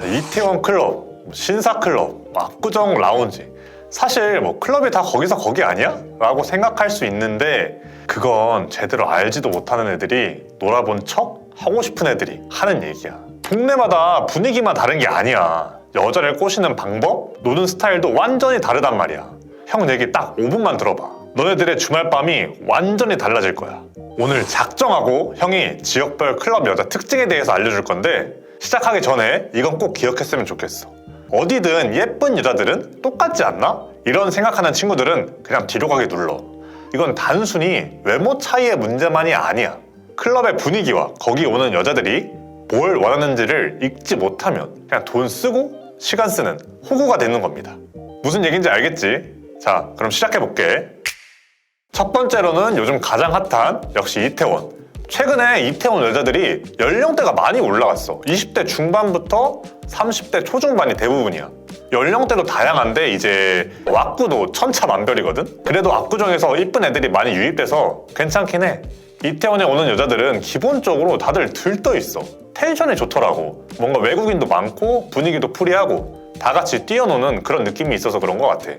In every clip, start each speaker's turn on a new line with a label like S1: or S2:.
S1: 이태원 클럽, 신사 클럽, 압구정 라운지. 사실 클럽이 다 거기서 거기 아니야? 라고 생각할 수 있는데 그건 제대로 알지도 못하는 애들이 놀아본 척 하고 싶은 애들이 하는 얘기야. 동네마다 분위기만 다른 게 아니야. 여자를 꼬시는 방법, 노는 스타일도 완전히 다르단 말이야. 형 얘기 딱 5분만 들어봐. 너네들의 주말밤이 완전히 달라질 거야. 오늘 작정하고 형이 지역별 클럽 여자 특징에 대해서 알려줄 건데 시작하기 전에 이건 꼭 기억했으면 좋겠어. 어디든 예쁜 여자들은 똑같지 않나? 이런 생각하는 친구들은 그냥 뒤로 가기 눌러. 이건 단순히 외모 차이의 문제만이 아니야. 클럽의 분위기와 거기 오는 여자들이 뭘 원하는지를 읽지 못하면 그냥 돈 쓰고 시간 쓰는 호구가 되는 겁니다. 무슨 얘기인지 알겠지? 자, 그럼 시작해볼게. 첫 번째로는 요즘 가장 핫한 역시 이태원. 최근에 이태원 여자들이 연령대가 많이 올라갔어. 20대 중반부터 30대 초중반이 대부분이야. 연령대도 다양한데 이제 왁구도 천차만별이거든? 그래도 압구정에서 이쁜 애들이 많이 유입돼서 괜찮긴 해. 이태원에 오는 여자들은 기본적으로 다들 들떠 있어. 텐션이 좋더라고. 뭔가 외국인도 많고 분위기도 프리하고 다 같이 뛰어노는 그런 느낌이 있어서 그런 것 같아.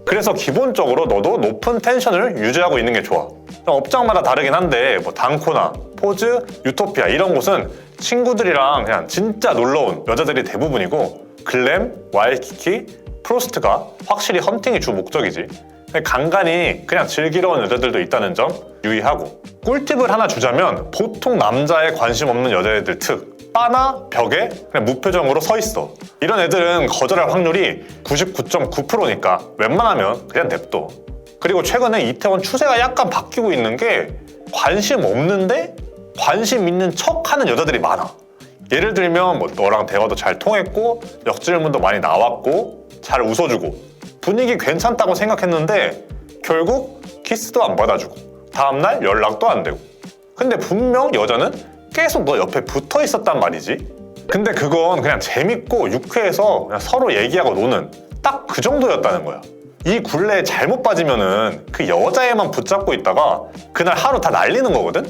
S1: 그래서 기본적으로 너도 높은 텐션을 유지하고 있는 게 좋아. 업장마다 다르긴 한데 단코나, 포즈, 유토피아 이런 곳은 친구들이랑 그냥 진짜 놀러온 여자들이 대부분이고 글램, 와이키키, 프로스트가 확실히 헌팅이 주 목적이지. 간간히 그냥 즐기러 온 여자들도 있다는 점 유의하고. 꿀팁을 하나 주자면 보통 남자에 관심 없는 여자애들 특 바나 벽에 그냥 무표정으로 서 있어. 이런 애들은 거절할 확률이 99.9%니까 웬만하면 그냥 냅둬. 그리고 최근에 이태원 추세가 약간 바뀌고 있는 게 관심 없는데 관심 있는 척 하는 여자들이 많아. 예를 들면 너랑 대화도 잘 통했고 역질문도 많이 나왔고 잘 웃어주고 분위기 괜찮다고 생각했는데 결국 키스도 안 받아주고 다음날 연락도 안 되고. 근데 분명 여자는 계속 너 옆에 붙어 있었단 말이지. 근데 그건 그냥 재밌고 유쾌해서 그냥 서로 얘기하고 노는 딱 그 정도였다는 거야. 이 굴레에 잘못 빠지면은 그 여자애만 붙잡고 있다가 그날 하루 다 날리는 거거든?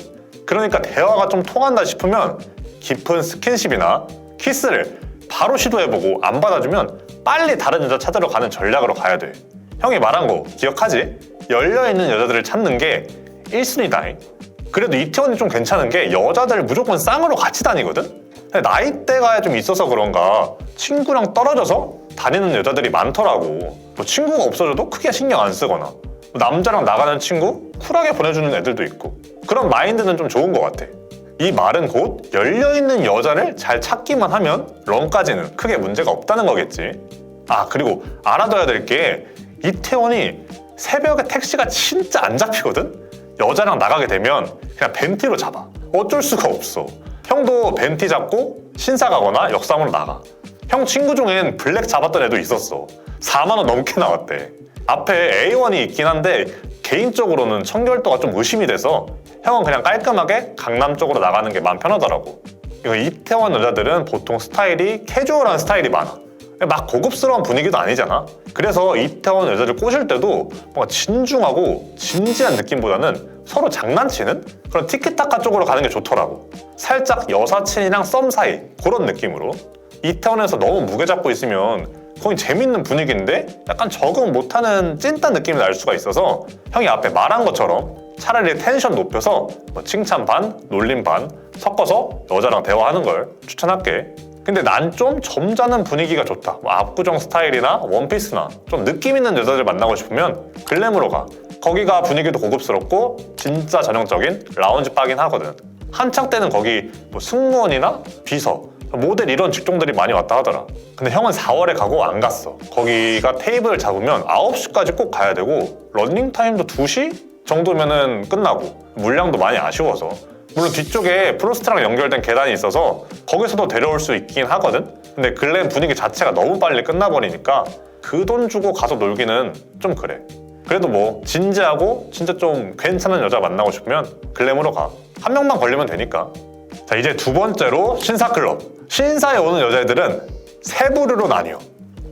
S1: 그러니까 대화가 좀 통한다 싶으면 깊은 스킨십이나 키스를 바로 시도해보고 안 받아주면 빨리 다른 여자 찾으러 가는 전략으로 가야 돼. 형이 말한 거 기억하지? 열려있는 여자들을 찾는 게 1순위다잉. 그래도 이태원이 좀 괜찮은 게 여자들 무조건 쌍으로 같이 다니거든? 나이대가 좀 있어서 그런가 친구랑 떨어져서 다니는 여자들이 많더라고. 친구가 없어져도 크게 신경 안 쓰거나 남자랑 나가는 친구 쿨하게 보내주는 애들도 있고 그런 마인드는 좀 좋은 것 같아. 이 말은 곧 열려있는 여자를 잘 찾기만 하면 런까지는 크게 문제가 없다는 거겠지. 아, 그리고 알아둬야 될 게 이태원이 새벽에 택시가 진짜 안 잡히거든? 여자랑 나가게 되면 그냥 벤티로 잡아. 어쩔 수가 없어. 형도 벤티 잡고 신사 가거나 역삼으로 나가. 형 친구 중엔 블랙 잡았던 애도 있었어. 4만 원 넘게 나왔대. 앞에 A1이 있긴 한데 개인적으로는 청결도가 좀 의심이 돼서 형은 그냥 깔끔하게 강남 쪽으로 나가는 게 마음 편하더라고. 이거 이태원 여자들은 보통 스타일이 캐주얼한 스타일이 많아. 막 고급스러운 분위기도 아니잖아. 그래서 이태원 여자들 꼬실 때도 뭔가 진중하고 진지한 느낌보다는 서로 장난치는 그런 티키타카 쪽으로 가는 게 좋더라고. 살짝 여사친이랑 썸 사이 그런 느낌으로. 이태원에서 너무 무게 잡고 있으면 거의 재밌는 분위기인데 약간 적응 못하는 찐따 느낌이 날 수가 있어서 형이 앞에 말한 것처럼 차라리 텐션 높여서 칭찬 반, 놀림 반 섞어서 여자랑 대화하는 걸 추천할게. 근데 난 좀 점잖은 분위기가 좋다. 압구정 스타일이나 원피스나 좀 느낌 있는 여자들 만나고 싶으면 글램으로 가. 거기가 분위기도 고급스럽고 진짜 전형적인 라운지 바긴 하거든. 한창 때는 거기 승무원이나 비서, 모델 이런 직종들이 많이 왔다 하더라. 근데 형은 4월에 가고 안 갔어. 거기가 테이블 잡으면 9시까지 꼭 가야 되고 러닝타임도 2시 정도면은 끝나고 물량도 많이 아쉬워서. 물론 뒤쪽에 프로스트랑 연결된 계단이 있어서 거기서도 데려올 수 있긴 하거든? 근데 글램 분위기 자체가 너무 빨리 끝나버리니까 그 돈 주고 가서 놀기는 좀 그래. 그래도 진지하고 진짜 좀 괜찮은 여자 만나고 싶으면 글램으로 가. 한 명만 걸리면 되니까. 자, 이제 두 번째로 신사클럽. 신사에 오는 여자애들은 세 부류로 나뉘어.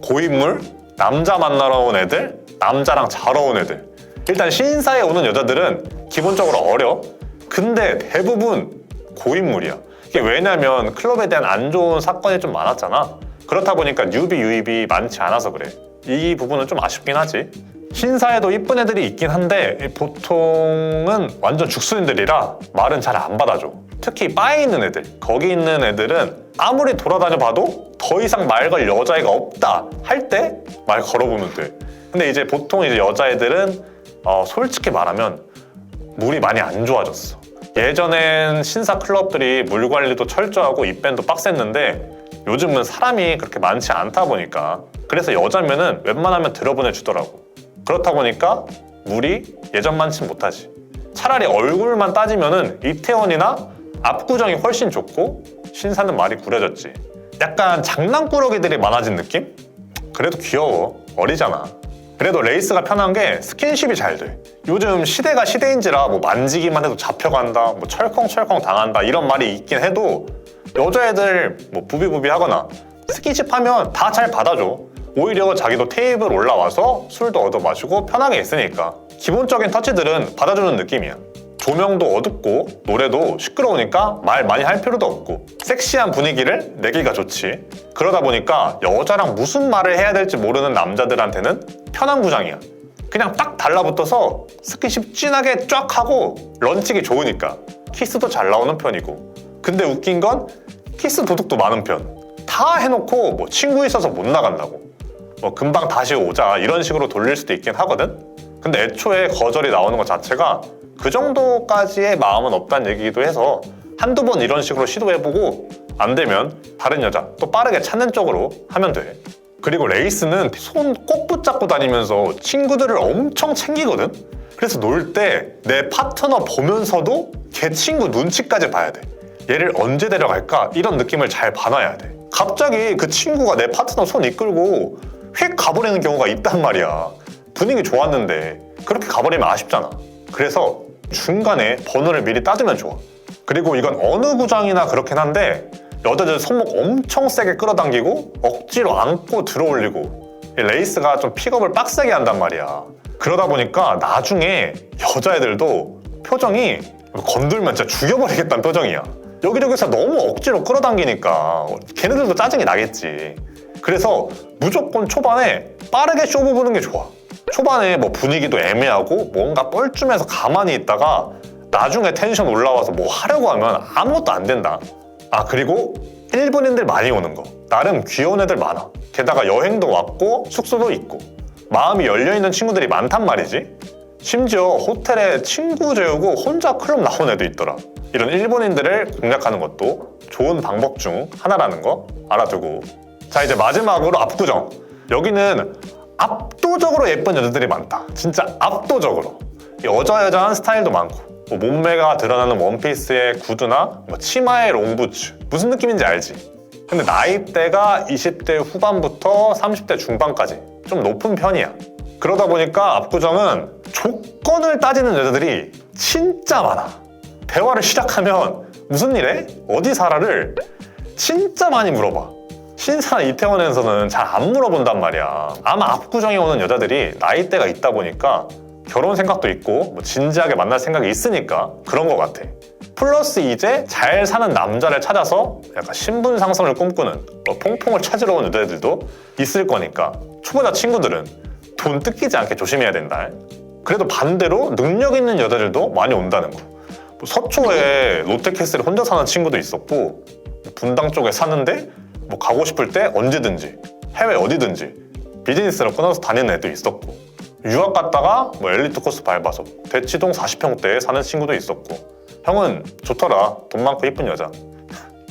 S1: 고인물, 남자 만나러 온 애들, 남자랑 자러 온 애들. 일단 신사에 오는 여자들은 기본적으로 어려. 근데 대부분 고인물이야. 이게 왜냐면 클럽에 대한 안 좋은 사건이 좀 많았잖아. 그렇다 보니까 뉴비 유입이 많지 않아서 그래. 이 부분은 좀 아쉽긴 하지. 신사에도 이쁜 애들이 있긴 한데 보통은 완전 죽순들이라 말은 잘 안 받아줘. 특히 바에 있는 애들, 거기 있는 애들은 아무리 돌아다녀 봐도 더 이상 말 걸 여자애가 없다 할 때 말 걸어보면 돼. 근데 이제 보통 이제 여자애들은 솔직히 말하면 물이 많이 안 좋아졌어. 예전엔 신사 클럽들이 물 관리도 철저하고 입밴도 빡셌는데 요즘은 사람이 그렇게 많지 않다 보니까 그래서 여자면은 웬만하면 들여보내주더라고. 그렇다 보니까 물이 예전만치 못하지. 차라리 얼굴만 따지면은 이태원이나 압구정이 훨씬 좋고 신사는 말이 구려졌지. 약간 장난꾸러기들이 많아진 느낌? 그래도 귀여워. 어리잖아. 그래도 레이스가 편한 게 스킨십이 잘 돼. 요즘 시대가 시대인지라 뭐 만지기만 해도 잡혀간다, 뭐 철컹철컹 당한다 이런 말이 있긴 해도 여자애들 뭐 부비부비 하거나 스킨십 하면 다 잘 받아줘. 오히려 자기도 테이블 올라와서 술도 얻어 마시고 편하게 있으니까 기본적인 터치들은 받아주는 느낌이야. 조명도 어둡고 노래도 시끄러우니까 말 많이 할 필요도 없고 섹시한 분위기를 내기가 좋지. 그러다 보니까 여자랑 무슨 말을 해야 될지 모르는 남자들한테는 편한 구장이야. 그냥 딱 달라붙어서 스킨십 진하게 쫙 하고 런치기 좋으니까 키스도 잘 나오는 편이고. 근데 웃긴 건 키스 도둑도 많은 편. 다 해놓고 뭐 친구 있어서 못 나간다고, 뭐 금방 다시 오자 이런 식으로 돌릴 수도 있긴 하거든. 근데 애초에 거절이 나오는 것 자체가 그 정도까지의 마음은 없다는 얘기기도 해서 한두 번 이런 식으로 시도해보고 안 되면 다른 여자 또 빠르게 찾는 쪽으로 하면 돼. 그리고 레이스는 손 꼭 붙잡고 다니면서 친구들을 엄청 챙기거든. 그래서 놀 때 내 파트너 보면서도 걔 친구 눈치까지 봐야 돼. 얘를 언제 데려갈까 이런 느낌을 잘 봐놔야 돼. 갑자기 그 친구가 내 파트너 손 이끌고 휙 가버리는 경우가 있단 말이야. 분위기 좋았는데 그렇게 가버리면 아쉽잖아. 그래서 중간에 번호를 미리 따두면 좋아. 그리고 이건 어느 구장이나 그렇긴 한데 여자들 손목 엄청 세게 끌어당기고 억지로 안고 들어올리고 레이스가 좀 픽업을 빡세게 한단 말이야. 그러다 보니까 나중에 여자애들도 표정이 건들면 진짜 죽여버리겠다는 표정이야. 여기저기서 너무 억지로 끌어당기니까 걔네들도 짜증이 나겠지. 그래서 무조건 초반에 빠르게 쇼부 보는 게 좋아. 초반에 뭐 분위기도 애매하고 뭔가 뻘쭘해서 가만히 있다가 나중에 텐션 올라와서 뭐 하려고 하면 아무것도 안 된다. 아, 그리고 일본인들 많이 오는 거. 나름 귀여운 애들 많아. 게다가 여행도 왔고 숙소도 있고 마음이 열려있는 친구들이 많단 말이지. 심지어 호텔에 친구 재우고 혼자 클럽 나온 애도 있더라. 이런 일본인들을 공략하는 것도 좋은 방법 중 하나라는 거 알아두고. 자, 이제 마지막으로 압구정. 여기는 압도적으로 예쁜 여자들이 많다. 진짜 압도적으로. 여자여자한 스타일도 많고 뭐 몸매가 드러나는 원피스에 구두나 뭐 치마에 롱부츠. 무슨 느낌인지 알지? 근데 나이대가 20대 후반부터 30대 중반까지 좀 높은 편이야. 그러다 보니까 압구정은 조건을 따지는 여자들이 진짜 많아. 대화를 시작하면 무슨 일해? 어디 살아를 진짜 많이 물어봐. 신사나 이태원에서는 잘 안 물어본단 말이야. 아마 압구정에 오는 여자들이 나이대가 있다 보니까 결혼 생각도 있고 뭐 진지하게 만날 생각이 있으니까 그런 것 같아. 플러스 이제 잘 사는 남자를 찾아서 약간 신분 상승을 꿈꾸는 뭐 퐁퐁을 찾으러 온 여자들도 있을 거니까 초보자 친구들은 돈 뜯기지 않게 조심해야 된다. 그래도 반대로 능력 있는 여자들도 많이 온다는 거. 뭐 서초에 롯데캐슬에 혼자 사는 친구도 있었고 분당 쪽에 사는데 뭐 가고 싶을 때 언제든지 해외 어디든지 비즈니스로 끊어서 다니는 애도 있었고 유학 갔다가 뭐 엘리트 코스 밟아서 대치동 40평대에 사는 친구도 있었고. 형은 좋더라. 돈 많고 이쁜 여자.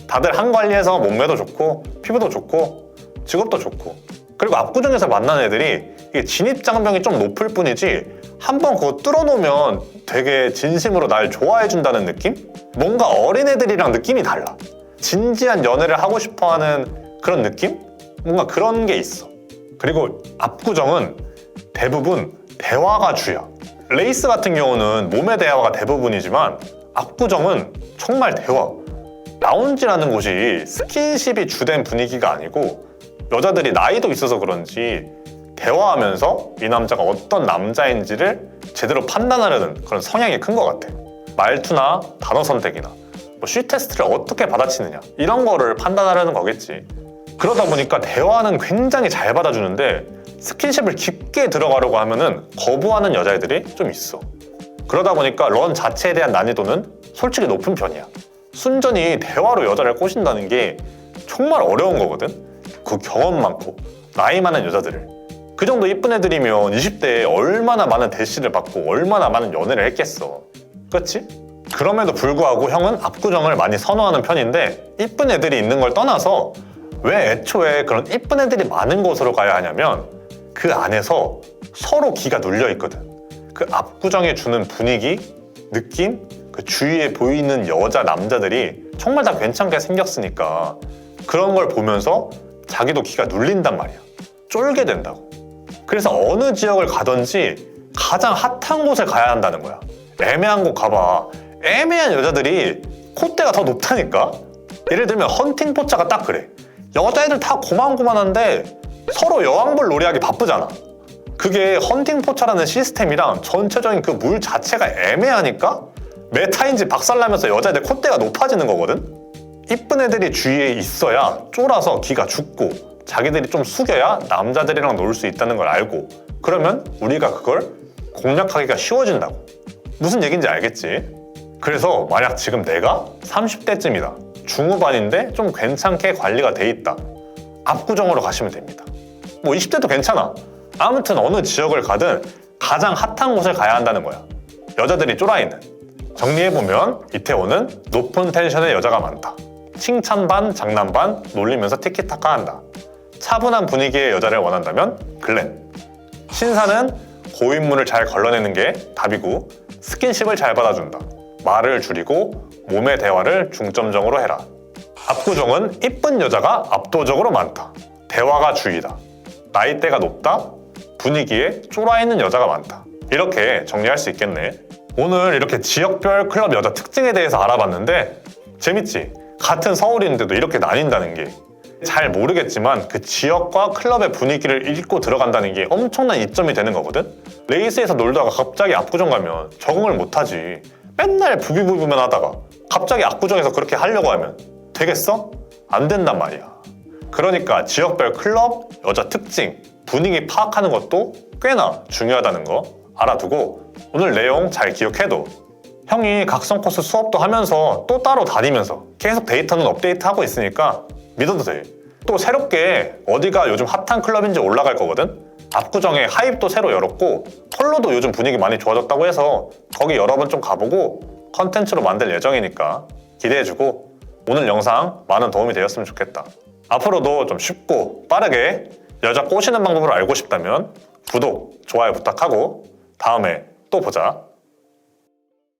S1: 다들 한 관리해서 몸매도 좋고 피부도 좋고 직업도 좋고. 그리고 압구정에서 만난 애들이 이게 진입장벽이 좀 높을 뿐이지 한번 그거 뚫어놓으면 되게 진심으로 날 좋아해준다는 느낌? 뭔가 어린애들이랑 느낌이 달라. 진지한 연애를 하고 싶어하는 그런 느낌? 뭔가 그런 게 있어. 그리고 압구정은 대부분 대화가 주야. 레이스 같은 경우는 몸의 대화가 대부분이지만 압구정은 정말 대화. 라운지라는 곳이 스킨십이 주된 분위기가 아니고 여자들이 나이도 있어서 그런지 대화하면서 이 남자가 어떤 남자인지를 제대로 판단하려는 그런 성향이 큰 것 같아. 말투나 단어 선택이나 뭐 쉿 테스트를 어떻게 받아치느냐 이런 거를 판단하려는 거겠지. 그러다 보니까 대화는 굉장히 잘 받아주는데 스킨십을 깊게 들어가려고 하면은 거부하는 여자애들이 좀 있어. 그러다 보니까 런 자체에 대한 난이도는 솔직히 높은 편이야. 순전히 대화로 여자를 꼬신다는 게 정말 어려운 거거든. 그 경험 많고 나이 많은 여자들을. 그 정도 이쁜 애들이면 20대에 얼마나 많은 대시를 받고 얼마나 많은 연애를 했겠어. 그렇지? 그럼에도 불구하고 형은 압구정을 많이 선호하는 편인데 이쁜 애들이 있는 걸 떠나서 왜 애초에 그런 이쁜 애들이 많은 곳으로 가야 하냐면 그 안에서 서로 기가 눌려 있거든. 그 압구정이 주는 분위기, 느낌, 그 주위에 보이는 여자, 남자들이 정말 다 괜찮게 생겼으니까 그런 걸 보면서 자기도 기가 눌린단 말이야. 쫄게 된다고. 그래서 어느 지역을 가든지 가장 핫한 곳을 가야 한다는 거야. 애매한 곳 가봐. 애매한 여자들이 콧대가 더 높다니까? 예를 들면 헌팅 포차가 딱 그래. 여자애들 다 고만고만한데 서로 여왕벌 놀이하기 바쁘잖아. 그게 헌팅 포차라는 시스템이랑 전체적인 그 물 자체가 애매하니까 메타인지 박살나면서 여자애들 콧대가 높아지는 거거든? 이쁜 애들이 주위에 있어야 쫄아서 기가 죽고 자기들이 좀 숙여야 남자들이랑 놀 수 있다는 걸 알고 그러면 우리가 그걸 공략하기가 쉬워진다고. 무슨 얘기인지 알겠지? 그래서 만약 지금 내가 30대쯤이다. 중후반인데 좀 괜찮게 관리가 돼 있다. 압구정으로 가시면 됩니다. 뭐 20대도 괜찮아. 아무튼 어느 지역을 가든 가장 핫한 곳을 가야 한다는 거야. 여자들이 쫄아있는. 정리해보면 이태원은 높은 텐션의 여자가 많다. 칭찬 반, 장난 반, 놀리면서 티키타카 한다. 차분한 분위기의 여자를 원한다면 글렌. 신사는 고인물을 잘 걸러내는 게 답이고 스킨십을 잘 받아준다. 말을 줄이고 몸의 대화를 중점적으로 해라. 압구정은 이쁜 여자가 압도적으로 많다. 대화가 주의다. 나이대가 높다. 분위기에 쫄아있는 여자가 많다. 이렇게 정리할 수 있겠네. 오늘 이렇게 지역별 클럽 여자 특징에 대해서 알아봤는데 재밌지? 같은 서울인데도 이렇게 나뉜다는 게 잘 모르겠지만 그 지역과 클럽의 분위기를 읽고 들어간다는 게 엄청난 이점이 되는 거거든? 레이스에서 놀다가 갑자기 압구정 가면 적응을 못하지. 맨날 부비부비만 하다가 갑자기 압구정에서 그렇게 하려고 하면 되겠어? 안 된단 말이야. 그러니까 지역별 클럽, 여자 특징, 분위기 파악하는 것도 꽤나 중요하다는 거 알아두고 오늘 내용 잘 기억해둬. 형이 각성 코스 수업도 하면서 또 따로 다니면서 계속 데이터는 업데이트하고 있으니까 믿어도 돼. 또 새롭게 어디가 요즘 핫한 클럽인지 올라갈 거거든? 압구정에 하입도 새로 열었고 컬러도 요즘 분위기 많이 좋아졌다고 해서 거기 여러 번 좀 가보고 컨텐츠로 만들 예정이니까 기대해주고 오늘 영상 많은 도움이 되었으면 좋겠다. 앞으로도 좀 쉽고 빠르게 여자 꼬시는 방법을 알고 싶다면 구독, 좋아요 부탁하고 다음에 또 보자.